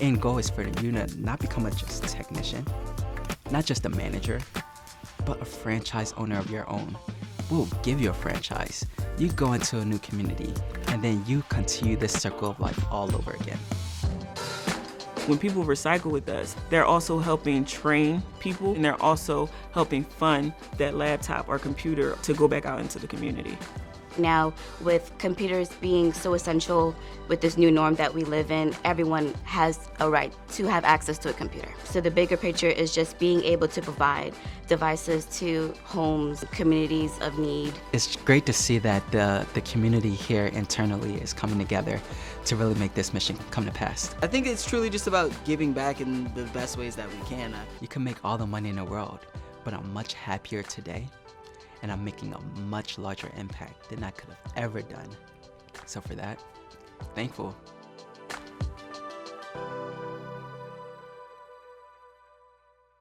End goal is for you to not become just a technician, not just a manager, but a franchise owner of your own. We'll give you a franchise. You go into a new community, and then you continue this circle of life all over again. When people recycle with us, they're also helping train people, and they're also helping fund that laptop or computer to go back out into the community. Now, with computers being so essential with this new norm that we live in, everyone has a right to have access to a computer. So the bigger picture is just being able to provide devices to homes, communities of need. It's great to see that the community here internally is coming together to really make this mission come to pass. I think it's truly just about giving back in the best ways that we can. You can make all the money in the world, but I'm much happier today, and I'm making a much larger impact than I could have ever done. So for that, thankful.